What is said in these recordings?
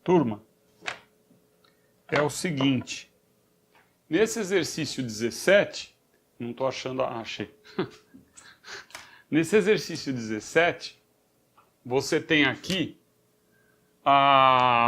Turma, é o seguinte. Nesse exercício 17, não estou achando... achei. Nesse exercício 17, você tem aqui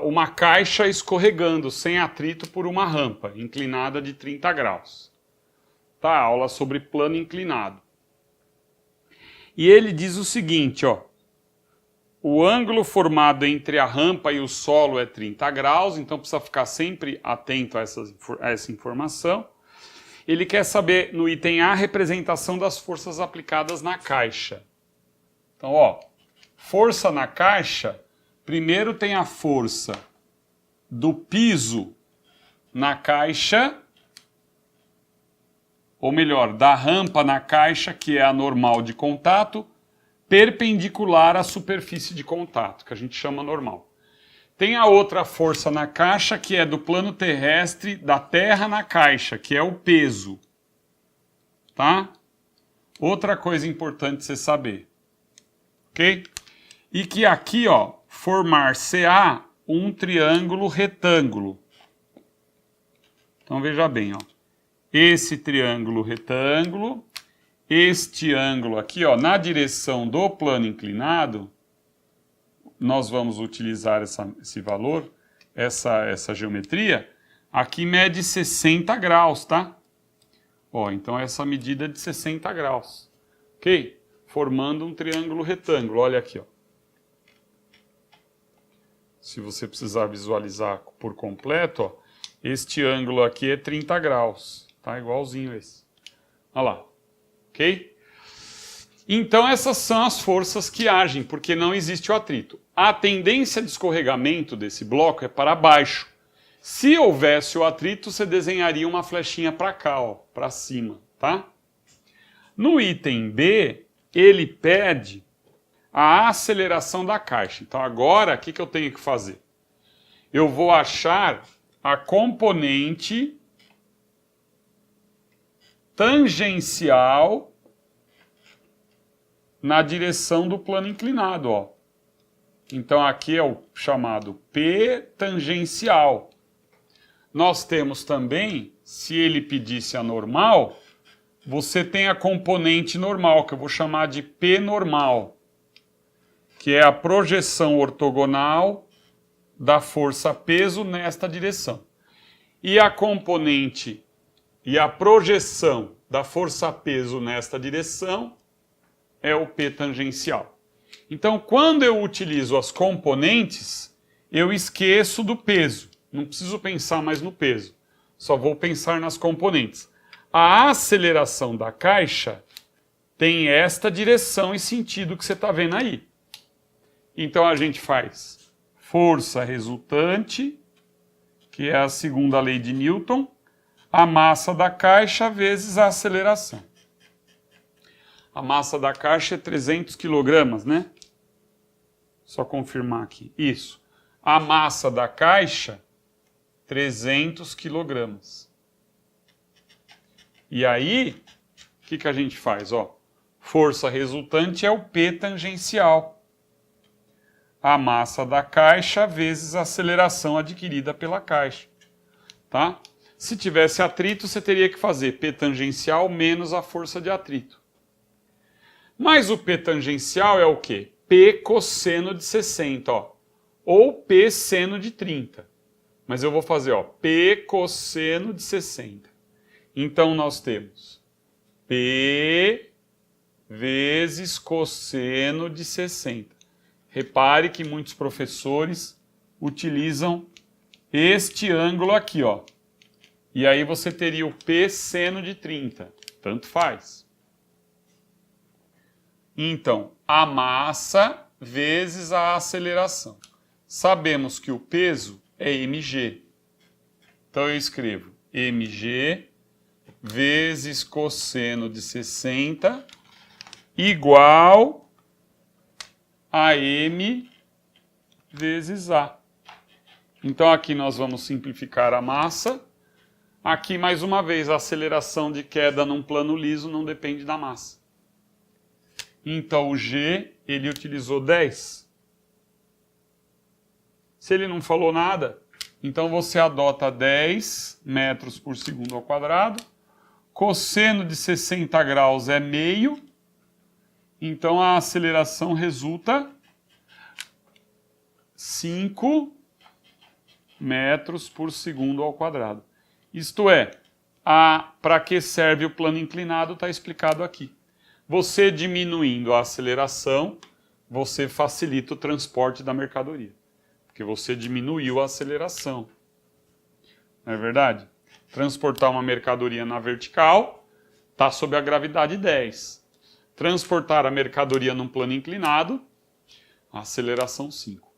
uma caixa escorregando sem atrito por uma rampa inclinada de 30 graus. Tá? Aula sobre plano inclinado. E ele diz o seguinte, ó. O ângulo formado entre a rampa e o solo é 30 graus, então precisa ficar sempre atento a essa informação. Ele quer saber, no item A, a representação das forças aplicadas na caixa. Então, ó, força na caixa, primeiro tem a força do piso na caixa, ou melhor, da rampa na caixa, que é a normal de contato, perpendicular à superfície de contato, que a gente chama normal. Tem a outra força na caixa, que é do plano terrestre da terra na caixa, que é o peso. Tá? Outra coisa importante você saber. Ok? E que aqui, ó, formar-se-á um triângulo retângulo. Então veja bem, ó. Esse triângulo retângulo, este ângulo aqui, ó, na direção do plano inclinado, nós vamos utilizar esse valor, essa geometria, aqui mede 60 graus, tá? Ó, então essa medida é de 60 graus, ok? Formando um triângulo retângulo, olha aqui, ó. Se você precisar visualizar por completo, ó, este ângulo aqui é 30 graus, tá? Igualzinho esse. Olha lá, ok? Então essas são as forças que agem, porque não existe o atrito. A tendência de escorregamento desse bloco é para baixo. Se houvesse o atrito, você desenharia uma flechinha para cá, ó, para cima, tá? No item B, ele pede a aceleração da caixa. Então agora, o que eu tenho que fazer? Eu vou achar a componente tangencial na direção do plano inclinado, ó. Então aqui é o chamado P tangencial. Nós temos também, se ele pedisse a normal, você tem a componente normal, que eu vou chamar de P normal, que é a projeção ortogonal da força peso nesta direção. E a componente e a projeção da força peso nesta direção é o P tangencial. Então, quando eu utilizo as componentes, eu esqueço do peso. Não preciso pensar mais no peso. Só vou pensar nas componentes. A aceleração da caixa tem esta direção e sentido que você está vendo aí. Então, a gente faz força resultante, que é a segunda lei de Newton, a massa da caixa vezes a aceleração. A massa da caixa é 300 kg, né? Só confirmar aqui. Isso. A massa da caixa, 300 kg. E aí, o que a gente faz? Ó, força resultante é o P tangencial. A massa da caixa vezes a aceleração adquirida pela caixa. Tá? Se tivesse atrito, você teria que fazer P tangencial menos a força de atrito. Mas o P tangencial é o quê? P cosseno de 60, ó. Ou P seno de 30. Mas eu vou fazer, ó, P cosseno de 60. Então, nós temos P vezes cosseno de 60. Repare que muitos professores utilizam este ângulo aqui, ó. E aí você teria o P seno de 30. Tanto faz. Então, a massa vezes a aceleração. Sabemos que o peso é mg. Então, eu escrevo mg vezes cosseno de 60 igual a m vezes a. Então, aqui nós vamos simplificar a massa. Aqui, mais uma vez, a aceleração de queda num plano liso não depende da massa. Então, o G, ele utilizou 10. Se ele não falou nada, então você adota 10 metros por segundo ao quadrado. Cosseno de 60 graus é meio. Então a aceleração resulta 5 metros por segundo ao quadrado. Isto é, para que serve o plano inclinado está explicado aqui. Você diminuindo a aceleração, você facilita o transporte da mercadoria. Porque você diminuiu a aceleração. Não é verdade? Transportar uma mercadoria na vertical está sob a gravidade 10. Transportar a mercadoria num plano inclinado, a aceleração 5.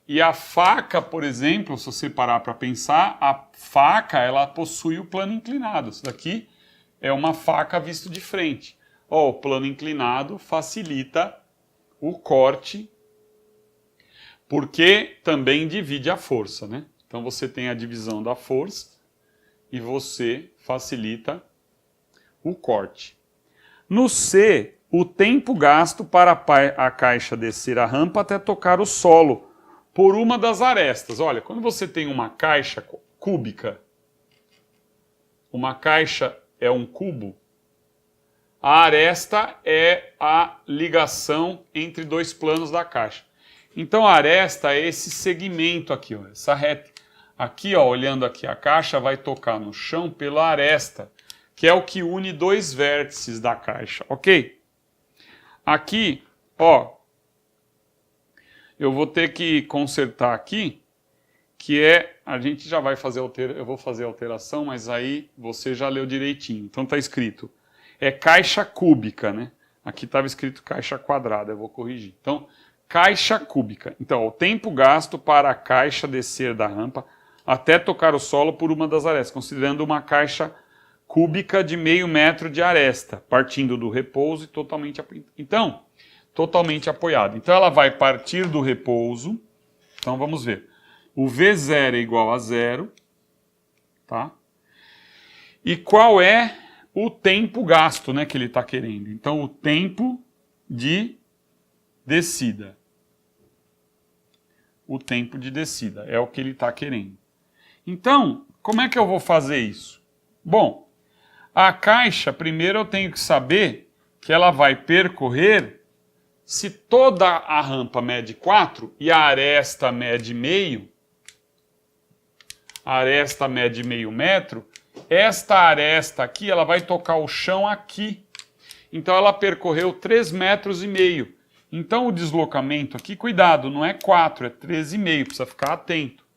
E a faca, por exemplo, se você parar para pensar, a faca ela possui o plano inclinado. Isso daqui é uma faca visto de frente. O plano inclinado facilita o corte, porque também divide a força, né? Então você tem a divisão da força e você facilita o corte. No C, o tempo gasto para a caixa descer a rampa até tocar o solo por uma das arestas. Olha, quando você tem uma caixa cúbica, uma caixa é um cubo, a aresta é a ligação entre dois planos da caixa. Então a aresta é esse segmento aqui, ó, essa reta. Aqui, ó, olhando aqui a caixa, vai tocar no chão pela aresta, que é o que une dois vértices da caixa, ok? Aqui, ó, eu vou ter que consertar aqui, que é, a gente já vai fazer, eu vou fazer a alteração, mas aí você já leu direitinho. Então está escrito, é caixa cúbica, né? Aqui estava escrito caixa quadrada, eu vou corrigir. Então, caixa cúbica. Então, ó, o tempo gasto para a caixa descer da rampa até tocar o solo por uma das arestas, considerando uma caixa cúbica de meio metro de aresta, partindo do repouso e totalmente apoiada. Então, totalmente apoiada. Então, ela vai partir do repouso. Então, vamos ver. O V0 é igual a 0. Tá? E qual é o tempo gasto, né, que ele está querendo? Então, o tempo de descida. O tempo de descida é o que ele está querendo. Então, como é que eu vou fazer isso? Bom, a caixa, primeiro eu tenho que saber que ela vai percorrer, se toda a rampa mede 4 e a aresta mede meio, a aresta mede meio metro, esta aresta aqui, ela vai tocar o chão aqui. Então ela percorreu 3,5 metros. Então o deslocamento aqui, cuidado, não é 4, é 13,5, precisa ficar atento.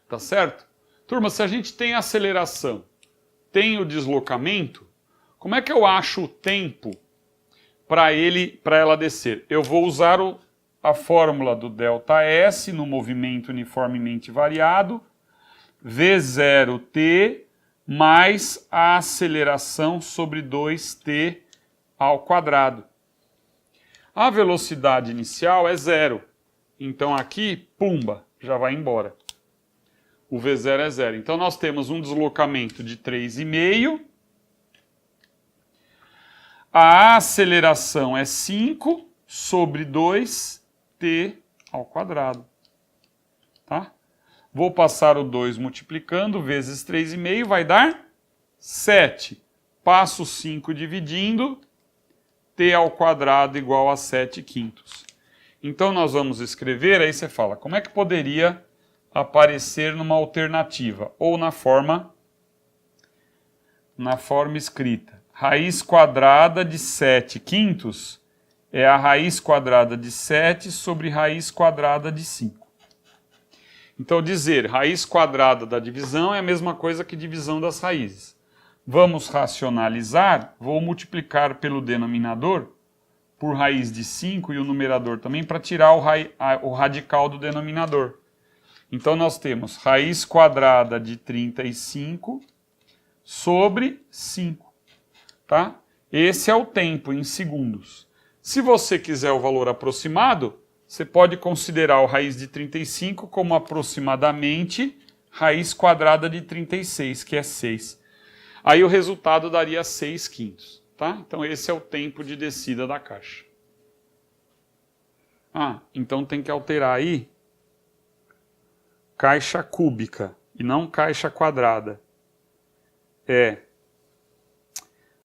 Tá certo? Turma, se a gente tem aceleração, tem o deslocamento, como é que eu acho o tempo para ela descer? Eu vou usar a fórmula do ΔS no movimento uniformemente variado, V0t mais a aceleração sobre 2t ao quadrado. A velocidade inicial é 0. Então aqui, pumba, já vai embora. O V0 é 0. Então nós temos um deslocamento de 3,5. A aceleração é 5 sobre 2t ao quadrado. Tá? Vou passar o 2 multiplicando, vezes 3,5, vai dar 7. Passo o 5 dividindo, t ao quadrado igual a 7/5. Então nós vamos escrever, aí você fala, como é que poderia aparecer numa alternativa? Ou na forma escrita. Raiz quadrada de 7/5 é a raiz quadrada de 7 sobre raiz quadrada de 5. Então, dizer raiz quadrada da divisão é a mesma coisa que divisão das raízes. Vamos racionalizar, vou multiplicar pelo denominador por raiz de 5 e o numerador também para tirar o radical do denominador. Então, nós temos raiz quadrada de 35 sobre 5. Tá? Esse é o tempo em segundos. Se você quiser o valor aproximado, você pode considerar o raiz de 35 como aproximadamente raiz quadrada de 36, que é 6. Aí o resultado daria 6/5. Tá? Então esse é o tempo de descida da caixa. Então tem que alterar aí caixa cúbica e não caixa quadrada é